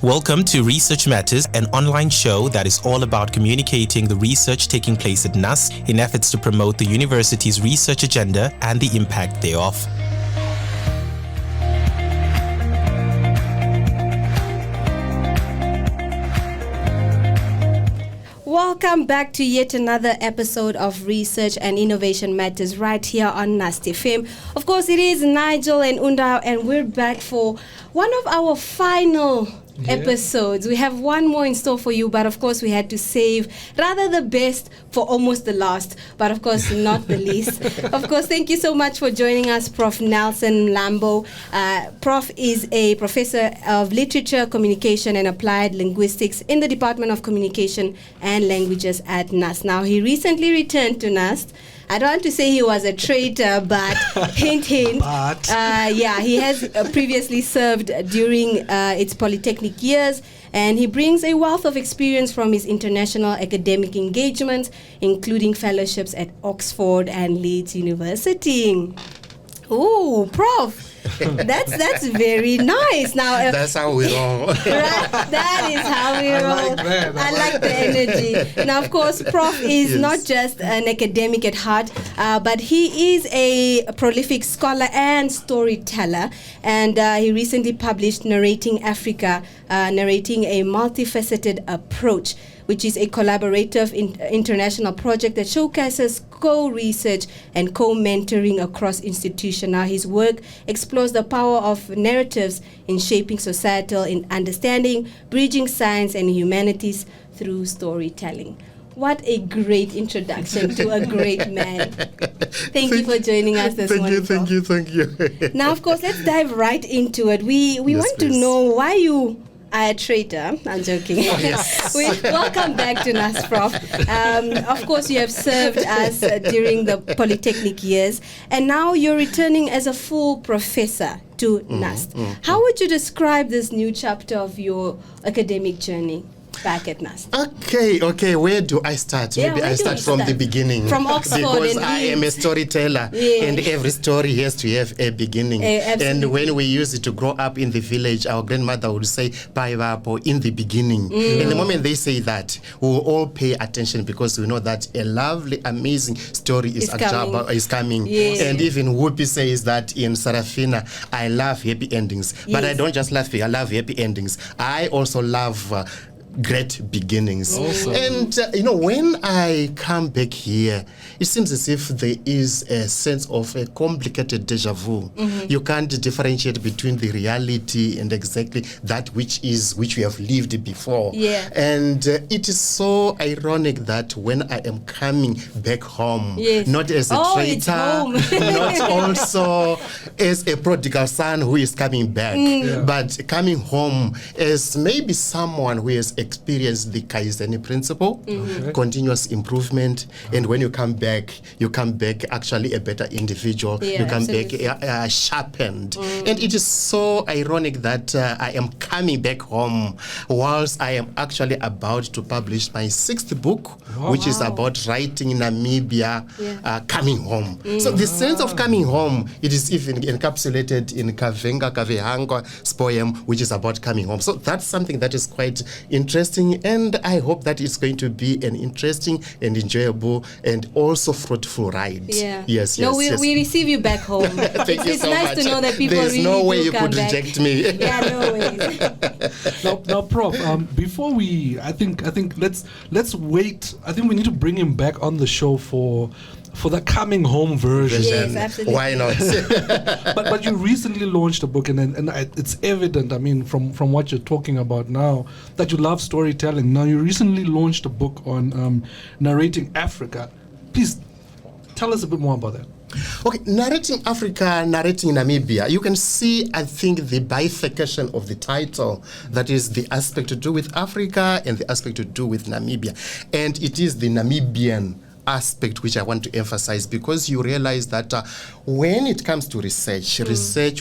Welcome to Research Matters, an online show that is all about communicating the research taking place at NUST in efforts to promote the university's research agenda and the impact thereof. Welcome back to yet another episode of Research and Innovation Matters right here on NUST FM. Of course, it is Nigel and Unda, and we're back for one of our final episodes. We have one more in store for you, but of course we had to save rather the best for almost the last, but of course not the least. Of course, thank you so much for joining us, Prof Nelson Mlambo. Prof is a professor of literature, communication and applied linguistics in the Department of Communication and Languages at NUST. Now, he recently returned to NUST. I don't want to say he was a traitor, but hint, hint. He has previously served during its polytechnic years, and he brings a wealth of experience from his international academic engagements, including fellowships at Oxford and Leeds University. Ooh, Prof. That's very nice. Now that's how we roll. Right, that is how we roll. I like the energy. Now, of course, Prof is not just an academic at heart, but he is a prolific scholar and storyteller. And he recently published Narrating Africa, narrating a multifaceted approach, which is a collaborative international project that showcases co-research and co-mentoring across institutions. Now, his work explores the power of narratives in shaping societal understanding, bridging science and humanities through storytelling. What a great introduction to a great man. Thank you for joining us this morning. Thank you. Now, of course, let's dive right into it. We want to know why you are a traitor. I'm joking. Oh, yes. Welcome back to NUST, Prof. Of course, you have served us during the polytechnic years, and now you're returning as a full professor to NUST. How would you describe this new chapter of your academic journey back at NUST? Okay. Where do I start? Maybe I start from the beginning. From Oxford. Because I am a storyteller, and every story has to have a beginning. And when we used to grow up in the village, our grandmother would say, "Paivapo," in the beginning. And the moment they say that, we will all pay attention because we know that a lovely, amazing story is coming. Yes. And even Whoopi says that in Sarafina, I love happy endings. But I don't just love I love happy endings. I also love great beginnings. Awesome. And when I come back here, it seems as if there is a sense of a complicated deja vu. You can't differentiate between the reality and exactly that which we have lived before. And it is so ironic that when I am coming back home, not as a traitor, not also as a prodigal son who is coming back, but coming home as maybe someone who has experience the Kaizen principle, continuous improvement, and when you come back actually a better individual. You come back sharpened. And it is so ironic that I am coming back home whilst I am actually about to publish my 6th book, which is about writing in Namibia, coming home. So the sense of coming home, it is even encapsulated in Kavehanga's poem, which is about coming home. So that's something that is quite interesting, and I hope that it's going to be an interesting and enjoyable and also fruitful ride. Yes. We receive you back home. It's so nice much. to know that people There's really no way do you come could back. reject me. No ways. Now, Prof, before I think let's wait. I think we need to bring him back on the show for the coming home version. Yes, absolutely. Why not? but you recently launched a book, and it's evident, I mean, from what you're talking about now, that you love storytelling. Now, you recently launched a book on Narrating Africa. Please tell us a bit more about that. Okay, Narrating Africa, Narrating Namibia. You can see, I think, the bifurcation of the title. That is the aspect to do with Africa and the aspect to do with Namibia. And it is the Namibian aspect which I want to emphasize, because you realize that when it comes to research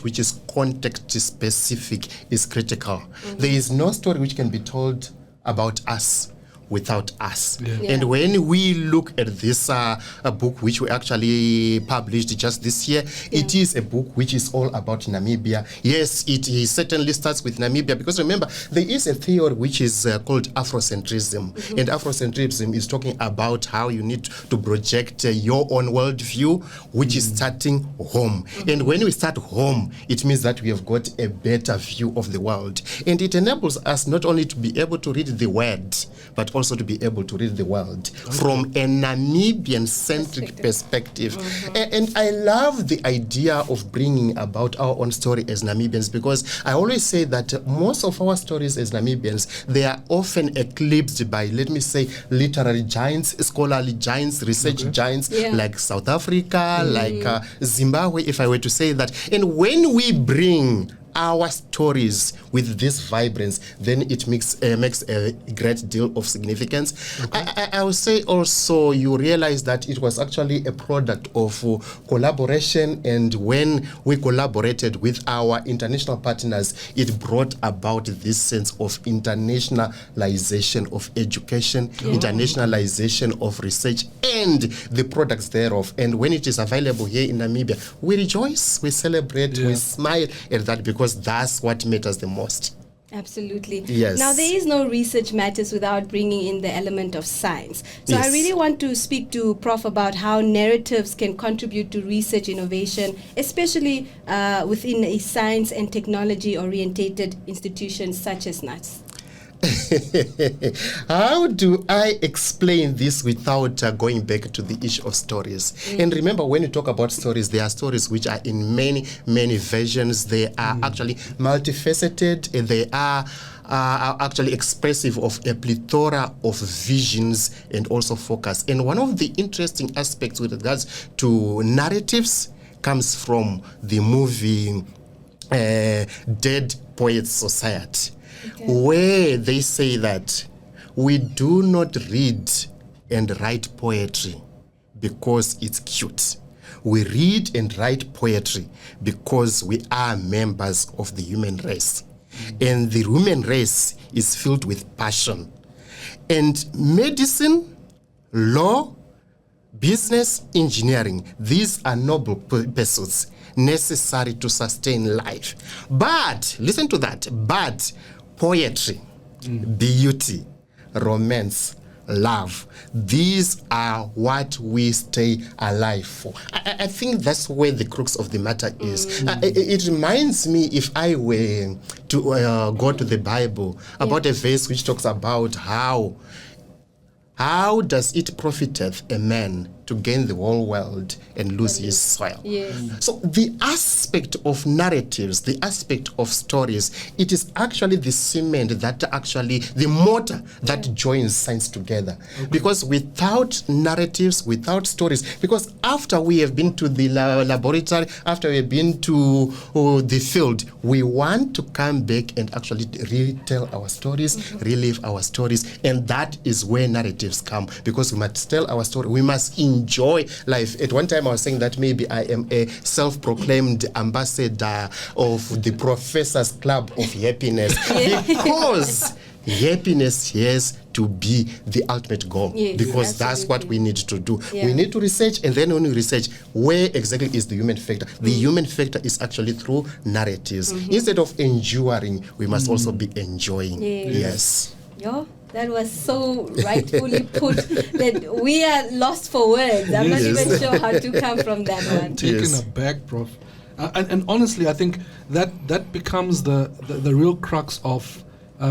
which is context specific is critical. There is no story which can be told about us without us. Yeah. And when we look at this a book which we actually published just this year, it is a book which is all about Namibia. Yes, it certainly starts with Namibia, because remember, there is a theory which is called Afrocentrism. And Afrocentrism is talking about how you need to project your own worldview, which is starting home. And when we start home, it means that we have got a better view of the world. And it enables us not only to be able to read the word, but also to be able to read the world from a Namibian-centric perspective. And I love the idea of bringing about our own story as Namibians, because I always say that most of our stories as Namibians, they are often eclipsed by, let me say, literary giants, scholarly giants, research giants, like South Africa, like Zimbabwe, if I were to say that. And when we bring our stories with this vibrance, then it makes a great deal of significance. I would say also you realize that it was actually a product of collaboration, and when we collaborated with our international partners, it brought about this sense of internationalization of education, internationalization of research, and the products thereof. And when it is available here in Namibia, we rejoice, we celebrate, we smile at that, because that's what matters the most. Absolutely. Yes. Now, there is no research matters without bringing in the element of science. So I really want to speak to Prof about how narratives can contribute to research innovation, especially within a science and technology orientated institutions such as NUST. How do I explain this without going back to the issue of stories? And remember, when you talk about stories, there are stories which are in many, many versions. They are actually multifaceted, and they are actually expressive of a plethora of visions and also focus. And one of the interesting aspects with regards to narratives comes from the movie Dead Poets Society. Where they say that we do not read and write poetry because it's cute. We read and write poetry because we are members of the human race. And the human race is filled with passion. And medicine, law, business, engineering, these are noble pursuits necessary to sustain life. But, listen to that, but poetry, beauty, romance, love, these are what we stay alive for. I think that's where the crux of the matter is. It reminds me, if I were to go to the Bible, about a verse which talks about how does it profiteth a man to gain the whole world and lose his soul? So the aspect of narratives, the aspect of stories, it is actually the cement that actually, the mortar that joins science together. Because without narratives, without stories, because after we have been to the laboratory, after we have been to the field, we want to come back and actually retell our stories, relive our stories, and that is where narratives come, because we must tell our story, we must enjoy life. At one time I was saying that maybe I am a self-proclaimed ambassador of the Professors Club of Happiness, because happiness has to be the ultimate goal, because that's what we need to do. We need to research, and then when we research, where exactly is the human factor? The human factor is actually through narratives. Instead of enduring, we must also be enjoying. That was so rightfully put that we are lost for words. I'm not even sure how to come from that one. I'm taken aback, Prof. And honestly, I think that becomes the real crux of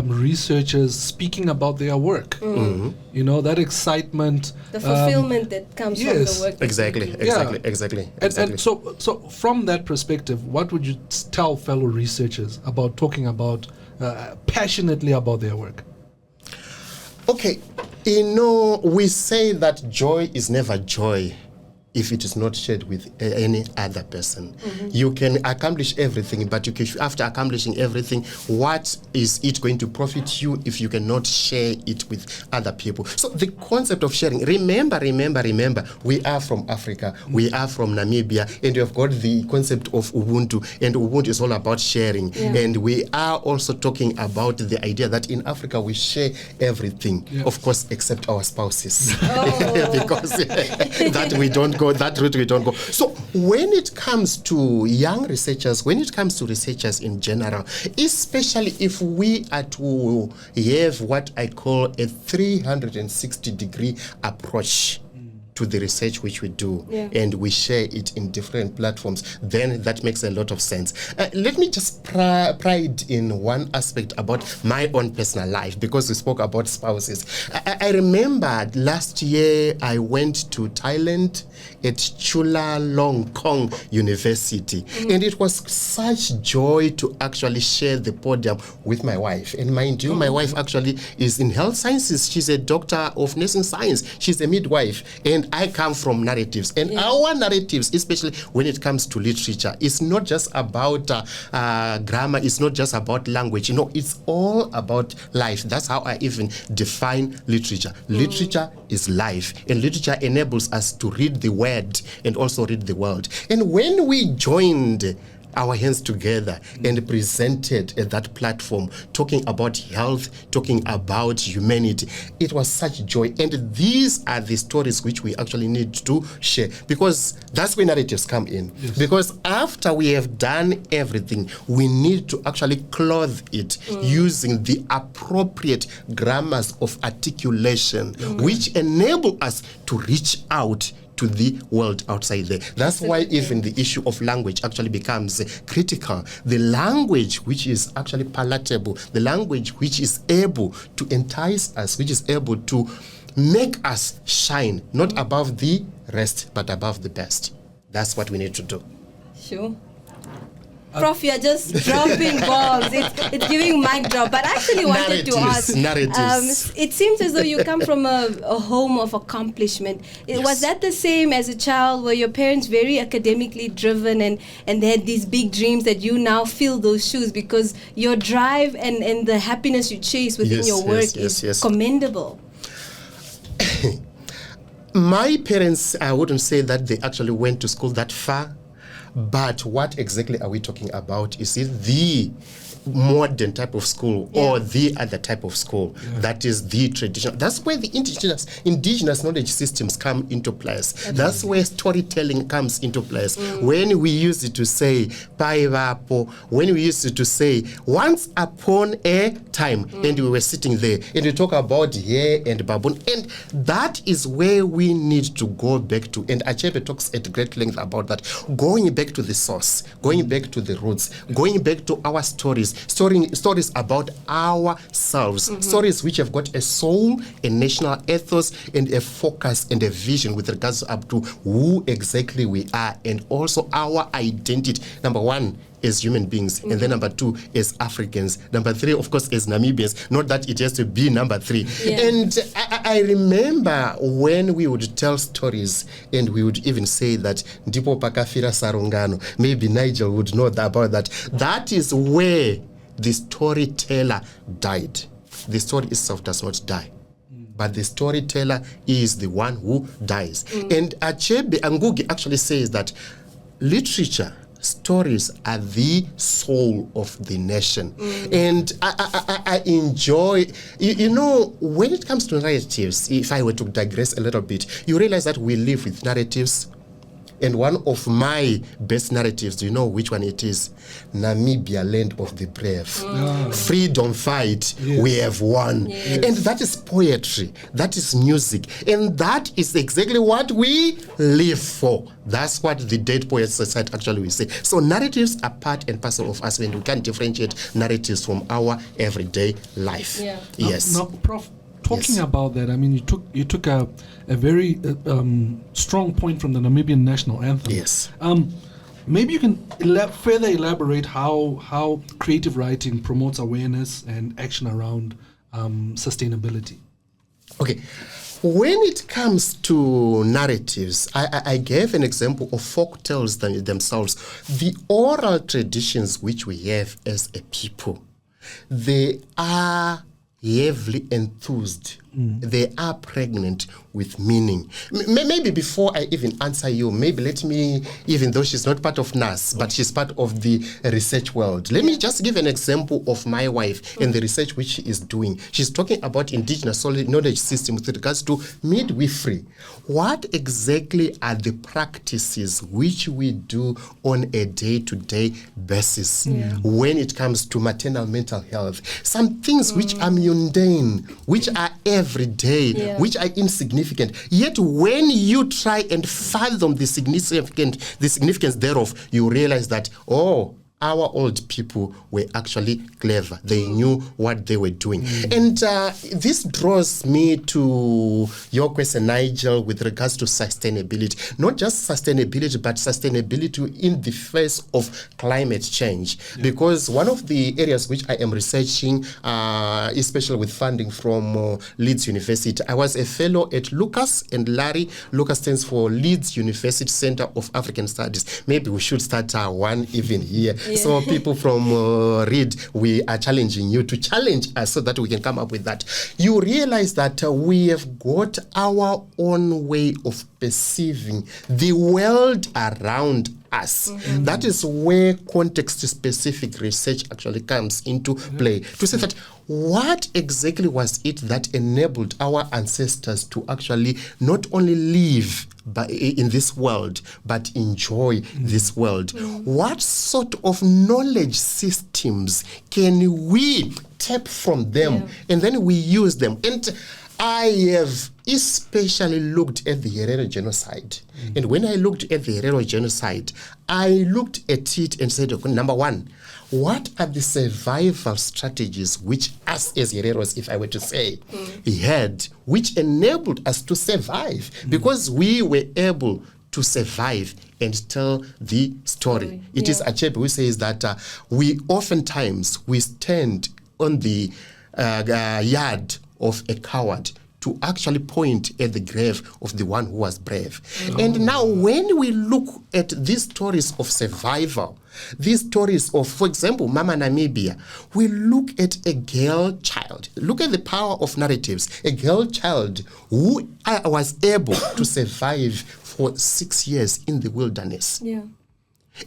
researchers speaking about their work. You know, that excitement, the fulfillment that comes from the work. Exactly. And so from that perspective, what would you tell fellow researchers about talking about passionately about their work? Okay, you know, we say that joy is never joy if it is not shared with any other person. You can accomplish everything, but after accomplishing everything, what is it going to profit you if you cannot share it with other people? So the concept of sharing, remember, we are from Africa, we are from Namibia, and we have got the concept of Ubuntu, and Ubuntu is all about sharing. And we are also talking about the idea that in Africa we share everything, of course, except our spouses. Because that route we don't go. So when it comes to young researchers, when it comes to researchers in general, especially if we are to have what I call a 360-degree approach to the research which we do, and we share it in different platforms, then that makes a lot of sense. Let me just pride in one aspect about my own personal life, because we spoke about spouses. I remember last year I went to Thailand at Chulalongkorn University, and it was such joy to actually share the podium with my wife. And mind you, my wife actually is in health sciences. She's a doctor of nursing science. She's a midwife, and I come from narratives. And our narratives, especially when it comes to literature, is not just about grammar, it's not just about language. You know, it's all about life. That's how I even define literature. Literature is life, and literature enables us to read the word and also read the world. And when we joined our hands together and presented at that platform, talking about health, talking about humanity, it was such joy. And these are the stories which we actually need to share, because that's where narratives come in. Because after we have done everything, we need to actually clothe it using the appropriate grammars of articulation, which enable us to reach out to the world outside there. That's why even the issue of language actually becomes critical. The language which is actually palatable, the language which is able to entice us, which is able to make us shine, not above the rest, but above the best. That's what we need to do. Sure. Prof, you're just dropping balls. It's giving mic drop. But I actually wanted to ask. Narratives. It seems as though you come from a home of accomplishment. Was that the same as a child? Were your parents very academically driven and they had these big dreams that you now fill those shoes, because your drive and the happiness you chase within your work is commendable? My parents, I wouldn't say that they actually went to school that far. But what exactly are we talking about? Is it the modern type of school or the other type of school that is the traditional? That's where the indigenous knowledge systems come into place. That's where storytelling comes into place. When we used to say paivapo, when we used to say once upon a time, and we were sitting there and we talk about here and baboon, and that is where we need to go back to. And Achebe talks at great length about that, going back to the source, going back to the roots, going back to our stories about ourselves, stories which have got a soul, a national ethos, and a focus and a vision with regards up to who exactly we are, and also our identity. Number one, as human beings, and then number two, as Africans, number three, of course, as Namibians. Not that it has to be number three. And I remember when we would tell stories, and we would even say that ndipo pakafira sarungano. Maybe Nigel would know about that. That is where the storyteller died. The story itself does not die, but the storyteller is the one who dies. And Achebe Ngugi actually says that literature, stories are the soul of the nation. And I enjoy, you know, when it comes to narratives, if I were to digress a little bit, you realize that we live with narratives. And one of my best narratives, do you know which one it is? Namibia, land of the brave. Freedom fight, we have won. And that is poetry, that is music, and that is exactly what we live for. That's what the Dead Poets Society actually will say. So narratives are part and parcel of us, and we can't differentiate narratives from our everyday life. Yes. Now, Prof, talking about that, I mean, you took a very strong point from the Namibian national anthem. Yes. Maybe you can further elaborate how creative writing promotes awareness and action around sustainability. Okay. When it comes to narratives, I gave an example of folk tales themselves. The oral traditions which we have as a people, they are heavily enthused. They are pregnant with meaning. Maybe before I even answer you, maybe let me, even though she's not part of NUST, but she's part of the research world, let me just give an example of my wife and the research which she is doing. She's talking about indigenous knowledge system with regards to midwifery. What exactly are the practices which we do on a day-to-day basis when it comes to maternal mental health? Some things which are mundane, which are every day, which are insignificant. Yet when you try and fathom the significance thereof, you realize that, our old people were actually clever. They knew what they were doing. And this draws me to your question, Nigel, with regards to sustainability. Not just sustainability, but sustainability in the face of climate change. Because one of the areas which I am researching, especially with funding from Leeds University, I was a fellow at Lucas and Larry. Lucas stands for Leeds University Center of African Studies. Maybe we should start one even here. So people from Reed, we are challenging you to challenge us so that we can come up with that. You realize that we have got our own way of perceiving the world around us. That is where context-specific research actually comes into play. To say that what exactly was it that enabled our ancestors to actually not only live in this world, but enjoy this world? What sort of knowledge systems can we tap from them and then we use them? And I have especially looked at the Herero genocide. And when I looked at the Herero genocide, I looked at it and said, okay, number one, what are the survival strategies which us as Hereros, if I were to say, had, which enabled us to survive? Because we were able to survive and tell the story. It is Achebe who says that we oftentimes stand on the yard of a coward to actually point at the grave of the one who was brave. And now when we look at these stories of survival, these stories of, for example, Mama Namibia, we look at a girl child. Look at the power of narratives. A girl child who was able to survive for 6 years in the wilderness.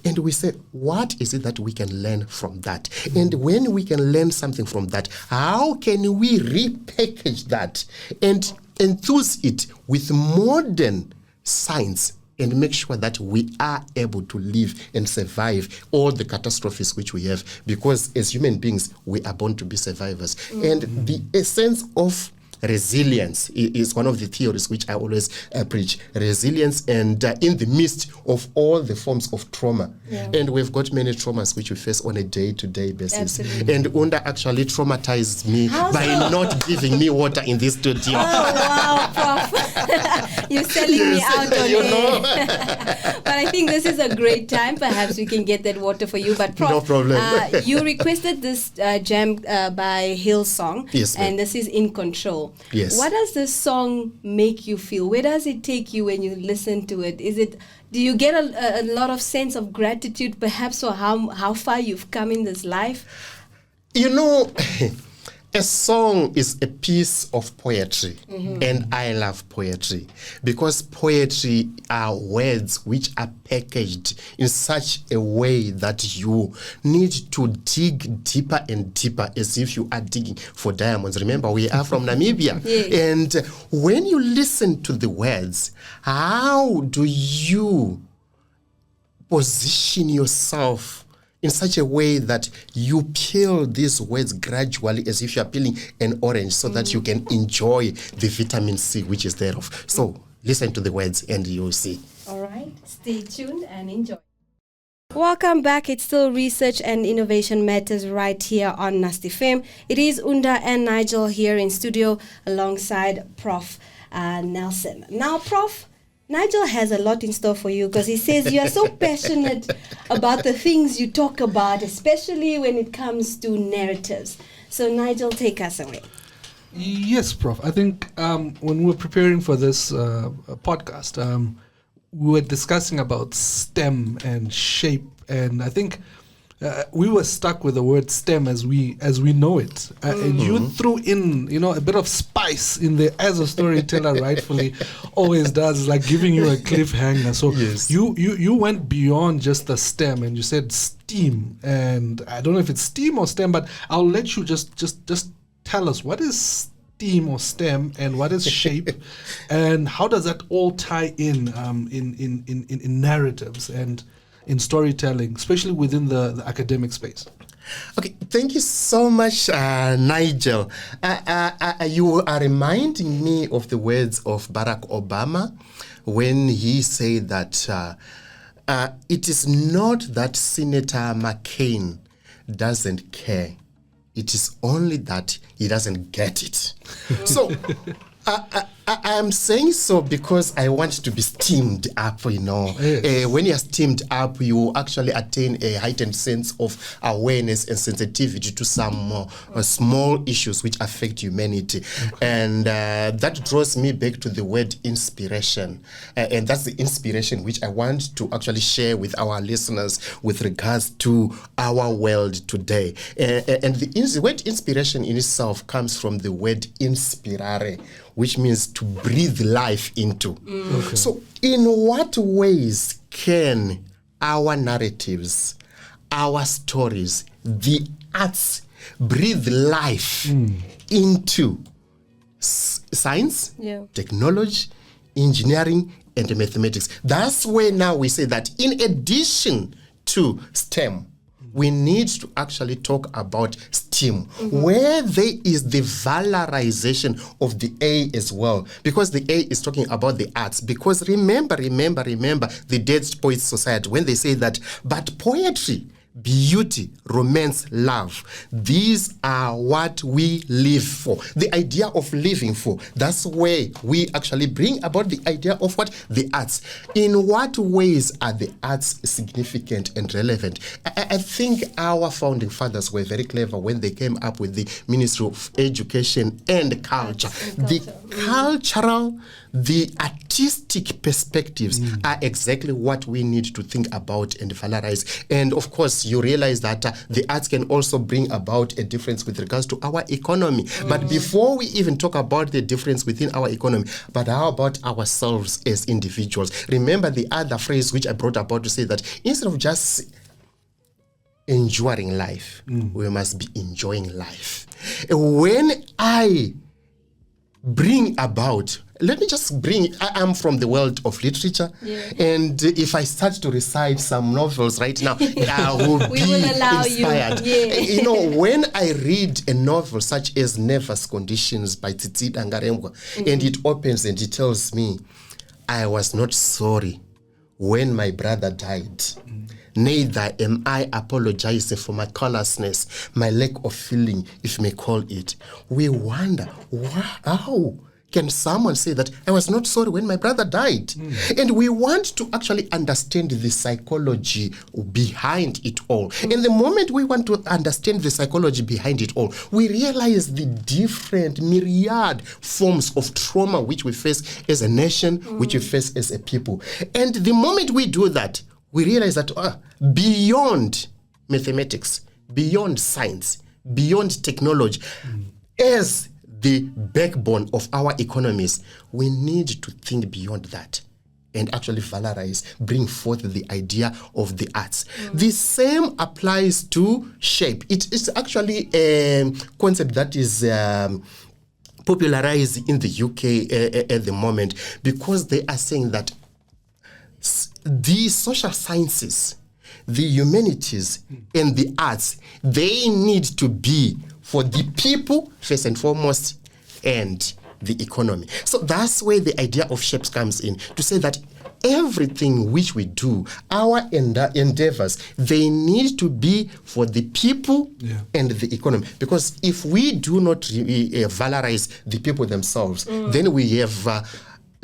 And we say, what is it that we can learn from that? And when we can learn something from that, how can we repackage that and enthuse it with modern science and make sure that we are able to live and survive all the catastrophes which we have? Because as human beings, we are born to be survivors. And the essence of resilience is one of the theories which I always preach. Resilience, and in the midst of all the forms of trauma. And we've got many traumas which we face on a day-to-day basis. Absolutely. And Unda actually traumatized me by not giving me water in this studio. Oh, wow, Prof. You're selling me out on it. But I think this is a great time. Perhaps we can get that water for you. But Prof, no problem. You requested this jam by Hillsong. Yes, ma'am. And this is In Control. Yes. What does this song make you feel? Where does it take you when you listen to it? Do you get a lot of sense of gratitude, perhaps, for how far you've come in this life? You know, a song is a piece of poetry, and I love poetry because poetry are words which are packaged in such a way that you need to dig deeper and deeper, as if you are digging for diamonds. Remember, we are from Namibia. And when you listen to the words, how do you position yourself in such a way that you peel these words gradually as if you are peeling an orange so that you can enjoy the vitamin C which is thereof? So listen to the words and you'll see. All right, stay tuned and enjoy. Welcome back. It's still Research and Innovation Matters right here on NUST FM. It is Unda and Nigel here in studio alongside Prof Nelson. Now, Prof, Nigel has a lot in store for you because he says you are so passionate about the things you talk about, especially when it comes to narratives. So Nigel, take us away. Yes, Prof. I think when we were preparing for this podcast, we were discussing about STEM and shape, and I think we were stuck with the word STEM as we know it, and you threw in a bit of spice in there, as a storyteller rightfully always does, like giving you a cliffhanger. So Yes. you went beyond just the STEM, and you said STEAM, and I don't know if it's STEAM or STEM, but I'll let you just tell us what is STEAM or STEM and what is shape, and how does that all tie in narratives and in storytelling, especially within the academic space. Okay, thank you so much, Nigel. You are reminding me of the words of Barack Obama when he said that it is not that Senator McCain doesn't care. It is only that he doesn't get it. So I'm saying so because I want to be steamed up, Yes. When you're steamed up, you actually attain a heightened sense of awareness and sensitivity to some small issues which affect humanity. And that draws me back to the word inspiration. And that's the inspiration which I want to actually share with our listeners with regards to our world today. And the word inspiration in itself comes from the word inspirare, which means to breathe life into. Okay. So in what ways can our narratives, our stories, the arts breathe life into science, technology, engineering, and mathematics? That's where now we say that in addition to STEM, we need to actually talk about STEAM, where there is the valorization of the A as well, because the A is talking about the arts. Because remember the Dead Poets Society when they say that, but poetry, beauty, romance, love, these are what we live for. The idea of living for. That's where we actually bring about the idea of what? The arts. In what ways are the arts significant and relevant? I think our founding fathers were very clever when they came up with the Ministry of Education and Culture. The cultural, the artistic perspectives are exactly what we need to think about and valorize. And of course, you realize that the arts can also bring about a difference with regards to our economy. But before we even talk about the difference within our economy, but how about ourselves as individuals? Remember the other phrase which I brought about to say that instead of just enduring life, we must be enjoying life. When I bring about, I am from the world of literature, and if I start to recite some novels right now, I will be inspired. When I read a novel such as Nervous Conditions by Tsitsi Dangarembwa, and it opens and it tells me, I was not sorry when my brother died. Neither am I apologizing for my callousness, my lack of feeling, if you may call it. We wonder, how can someone say that I was not sorry when my brother died? And we want to actually understand the psychology behind it all. And the moment we want to understand the psychology behind it all, we realize the different myriad forms of trauma which we face as a nation, which we face as a people. And the moment we do that, we realize that beyond mathematics, beyond science, beyond technology, as the backbone of our economies, we need to think beyond that and actually valorize, bring forth the idea of the arts. The same applies to shape. It is actually a concept that is popularized in the UK at the moment, because they are saying that the social sciences, the humanities, and the arts, they need to be for the people, first and foremost, and the economy. So that's where the idea of shapes comes in, to say that everything which we do, our endeavors, they need to be for the people and the economy. Because if we do not valorize the people themselves, then we have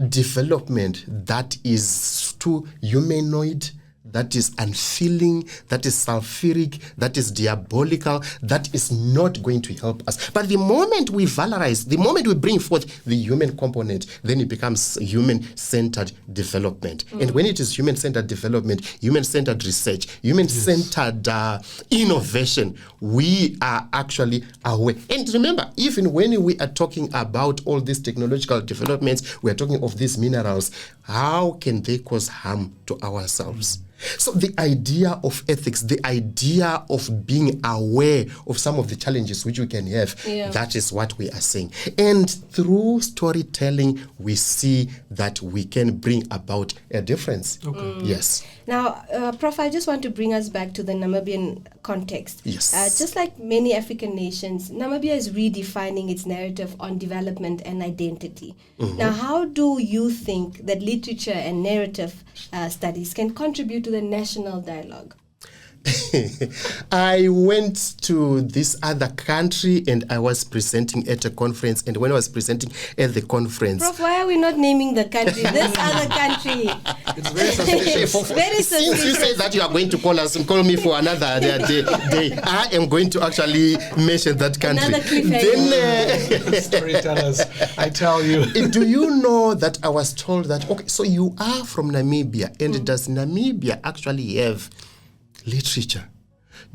development that is too humanoid, that is unfeeling, that is sulfuric, that is diabolical, that is not going to help us. But the moment we valorize, the moment we bring forth the human component, then it becomes human-centered development. And when it is human-centered development, human-centered research, human-centered innovation, we are actually aware. And remember, even when we are talking about all these technological developments, we are talking of these minerals, how can they cause harm to ourselves? So the idea of ethics, the idea of being aware of some of the challenges which we can have, that is what we are saying. And through storytelling, we see that we can bring about a difference. Yes. Now, Prof, I just want to bring us back to the Namibian context. Yes. Just like many African nations, Namibia is redefining its narrative on development and identity. Now, how do you think that literature and narrative studies can contribute to the national dialogue? I went to this other country and I was presenting at a conference. And when I was presenting at the conference... Prof, why are we not naming the country? This other country. It's very suspicious. Very Since you suspicious. say that you are going to call us and call me for another day, I am going to actually mention that country. Another cliffhanger. Then, Storytellers, I tell you. do you know that I was told that, okay, so you are from Namibia, and does Namibia actually have literature?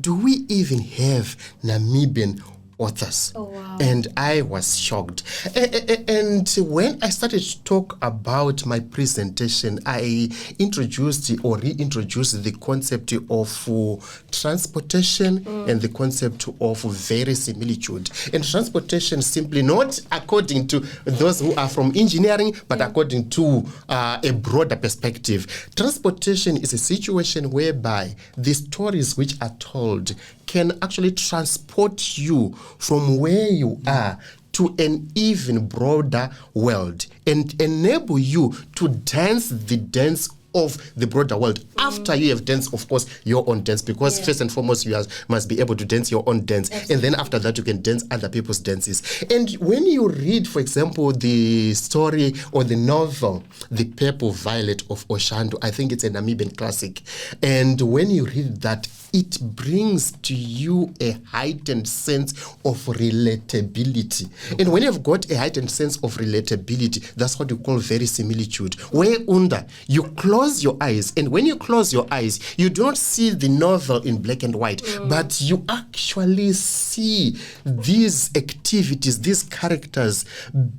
Do we even have Namibian authors? Oh, wow. And I was shocked. And when I started to talk about my presentation, I introduced or reintroduced the concept of transportation and the concept of verisimilitude. And transportation simply not according to those who are from engineering, but according to a broader perspective. Transportation is a situation whereby the stories which are told can actually transport you from where you are to an even broader world and enable you to dance the dance of the broader world after you have danced, of course, your own dance, because first and foremost you must be able to dance your own dance. Absolutely. And then after that you can dance other people's dances. And when you read, for example, the story or the novel The Purple Violet of Oshando, I think it's a Namibian classic, and when you read that, it brings to you a heightened sense of relatability. And when you've got a heightened sense of relatability, that's what you call verisimilitude. Where Unda, you close your eyes, and when you close your eyes, you do not see the novel in black and white, but you actually see these activities, these characters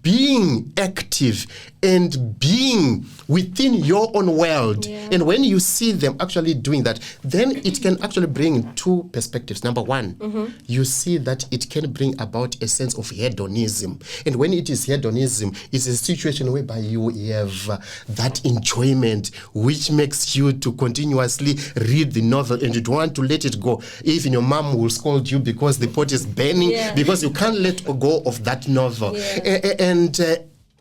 being active and being within your own world. And when you see them actually doing that, then it can actually bring two perspectives. Number one, you see that it can bring about a sense of hedonism. And when it is hedonism, it's a situation whereby you have that enjoyment which makes you to continuously read the novel and you don't want to let it go. Even your mom will scold you because the pot is burning, because you can't let go of that novel.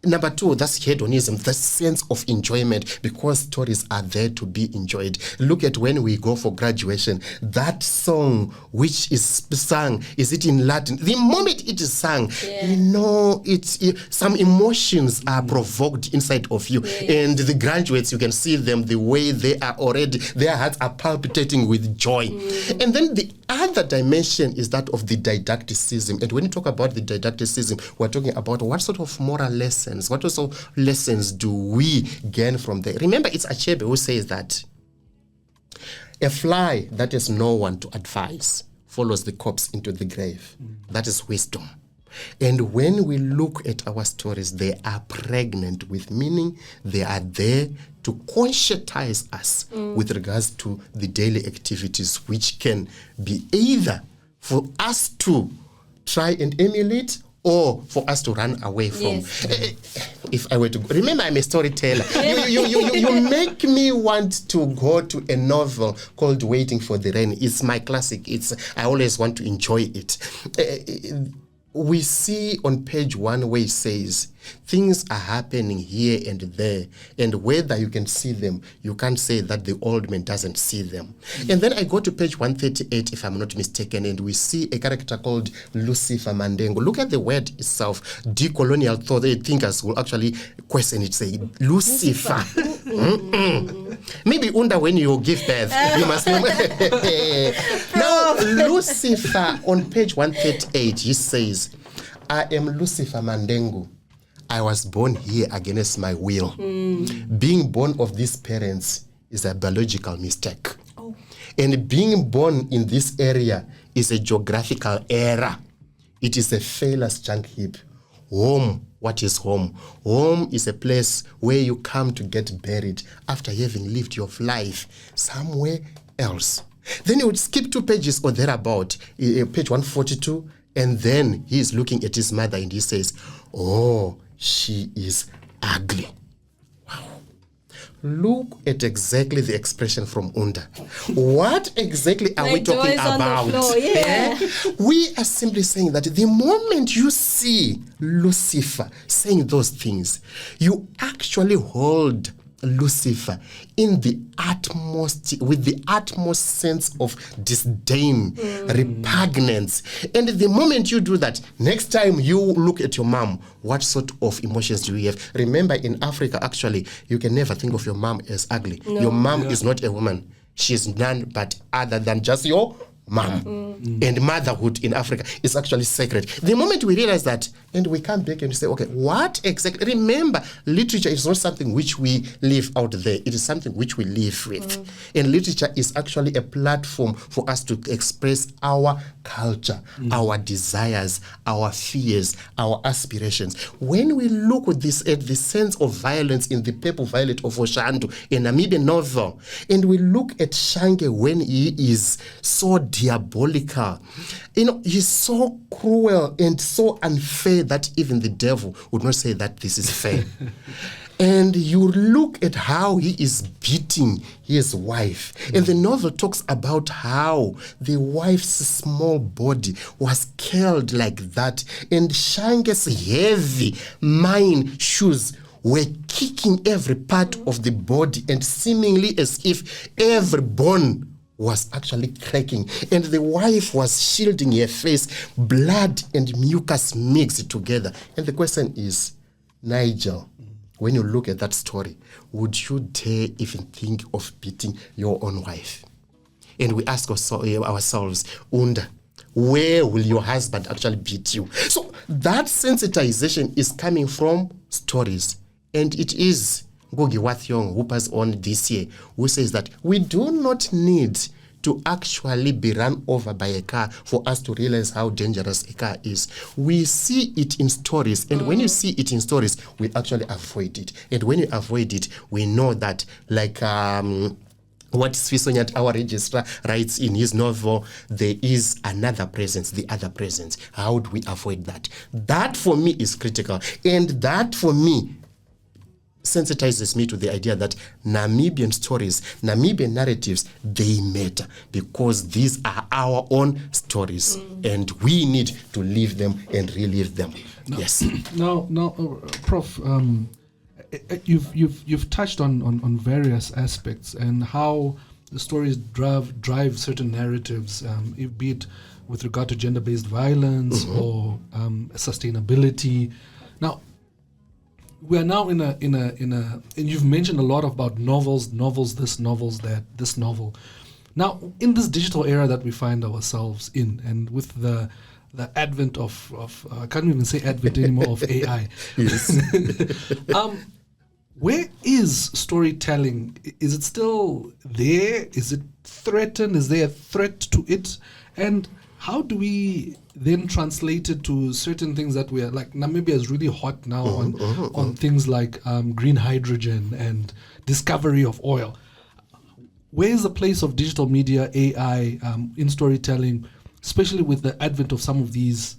Number two, that's hedonism, the sense of enjoyment, because stories are there to be enjoyed. Look at when we go for graduation, that song which is sung, is it in Latin? The moment it is sung, you know, some emotions are provoked inside of you. And the graduates, you can see them, the way they are already, their hearts are palpitating with joy. And then the other dimension is that of the didacticism. And when you talk about the didacticism, we're talking about what sort of moral lessons, what sort of lessons do we gain from there? Remember, it's Achebe who says that a fly that has no one to advise follows the corpse into the grave. That is wisdom. And when we look at our stories, they are pregnant with meaning. They are there to conscientize us with regards to the daily activities, which can be either for us to try and emulate or for us to run away from. If I were to remember, I'm a storyteller. You make me want to go to a novel called Waiting for the Rain. It's my classic. I always want to enjoy it. we see on page 1 where it says things are happening here and there, and whether you can see them, you can't say that the old man doesn't see them. And then I go to page 138, if I'm not mistaken, and we see a character called Lucifer Mandengo. Look at the word itself. Decolonial thought thinkers will actually question it, say Lucifer. Maybe Unda, when you give birth, you must now Lucifer on page 138, he says, I am Lucifer Mandengo. I was born here against my will. Being born of these parents is a biological mistake. And being born in this area is a geographical error. It is a failure junk heap. Home, what is home? Home is a place where you come to get buried after having lived your life somewhere else. Then he would skip 2 pages or thereabout, page 142, and then he is looking at his mother and he says, oh, she is ugly. Wow. Look at exactly the expression from Unda. What exactly are we talking about? We are simply saying that the moment you see Lucifer saying those things, you actually hold Lucifer in the utmost, with the utmost sense of disdain, repugnance. And the moment you do that, next time you look at your mom, what sort of emotions do you have? Remember, in Africa, actually, you can never think of your mom as ugly. No. Your mom is not a woman. She's none but other than just your mom. And motherhood in Africa is actually sacred. The moment we realize that, and we come back and say, okay, what exactly? Remember, literature is not something which we live out there. It is something which we live with. And literature is actually a platform for us to express our culture, our desires, our fears, our aspirations. When we look at this, at the sense of violence in The Purple Violet of Oshandu, a Namibian novel, and we look at Shange when he is so diabolical, he's so cruel and so unfair that even the devil would not say that this is fair. And you look at how he is beating his wife. And the novel talks about how the wife's small body was curled like that. And Shange's heavy mine shoes were kicking every part of the body, and seemingly as if every bone was actually cracking, and the wife was shielding her face, blood and mucus mixed together. And the question is, Nigel, when you look at that story, would you dare even think of beating your own wife? And we ask ourselves, Unda, where will your husband actually beat you? So that sensitization is coming from stories, and it is Ngugi wa Thiong'o, who passed on this year, who says that we do not need to actually be run over by a car for us to realize how dangerous a car is. We see it in stories, and when you see it in stories, we actually avoid it. And when you avoid it, we know that, like what Swisonyat, our registrar, writes in his novel, there is another presence, the other presence. How do we avoid that? That for me is critical, and that for me sensitizes me to the idea that Namibian stories, Namibian narratives, they matter, because these are our own stories, and we need to live them and relive them. Yes. Now, Prof, you've touched on various aspects and how the stories drive certain narratives, be it with regard to gender-based violence or sustainability. Now, we are now in a, and you've mentioned a lot about novels, this, novels that, this novel. Now, in this digital era that we find ourselves in, and with the advent of I can't even say advent anymore, of AI. Yes. Where is storytelling? Is it still there? Is it threatened? Is there a threat to it? And how do we then translate it to certain things that we are, like Namibia is really hot now on things like green hydrogen and discovery of oil. Where is the place of digital media, AI, in storytelling, especially with the advent of some of these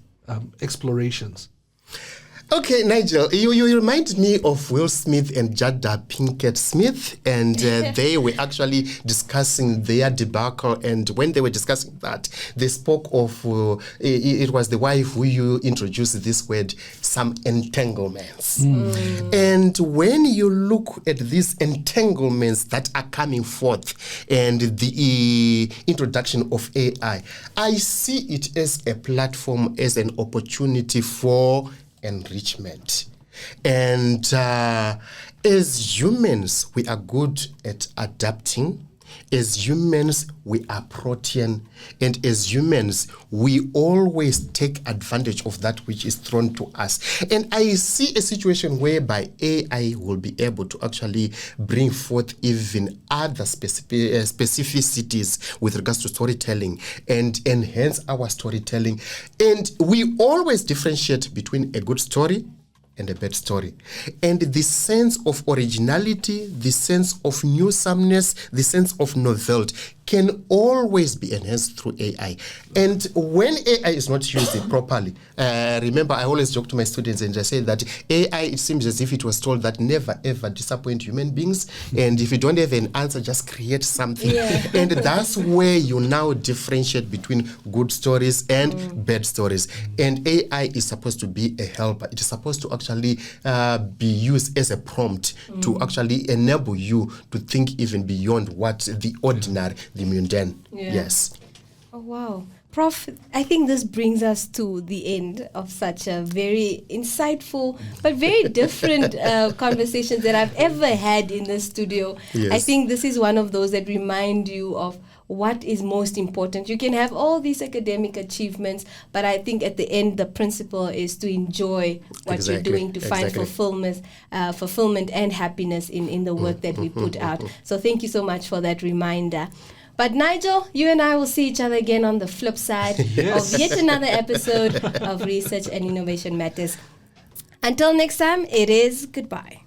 explorations? Okay, Nigel, you remind me of Will Smith and Jada Pinkett Smith, and they were actually discussing their debacle. And when they were discussing that, they spoke of it was the wife who you introduced this word, some entanglements. And when you look at these entanglements that are coming forth and the introduction of AI, I see it as a platform, as an opportunity for enrichment. And as humans, we are good at adapting. As humans, we are protean. And as humans, we always take advantage of that which is thrown to us. And I see a situation whereby AI will be able to actually bring forth even other specificities with regards to storytelling and enhance our storytelling. And we always differentiate between a good story and a bad story. And the sense of originality, the sense of newsomeness, the sense of novelty can always be enhanced through AI. And when AI is not used properly, remember I always joke to my students and I say that AI, it seems as if it was told that never ever disappoint human beings, and if you don't have an answer, just create something. And that's where you now differentiate between good stories and bad stories. And AI is supposed to be a helper. It is supposed to actually be used as a prompt to actually enable you to think even beyond what the ordinary, the mundane. Yes. Oh, wow. Prof, I think this brings us to the end of such a very insightful but very different conversations that I've ever had in the studio. Yes. I think this is one of those that remind you of what is most important. You can have all these academic achievements, but I think at the end, the principle is to enjoy what you're doing, to find fulfillment and happiness in the work that we put out. So thank you so much for that reminder. But Nigel, you and I will see each other again on the flip side of yet another episode of Research and Innovation Matters. Until next time, it is goodbye.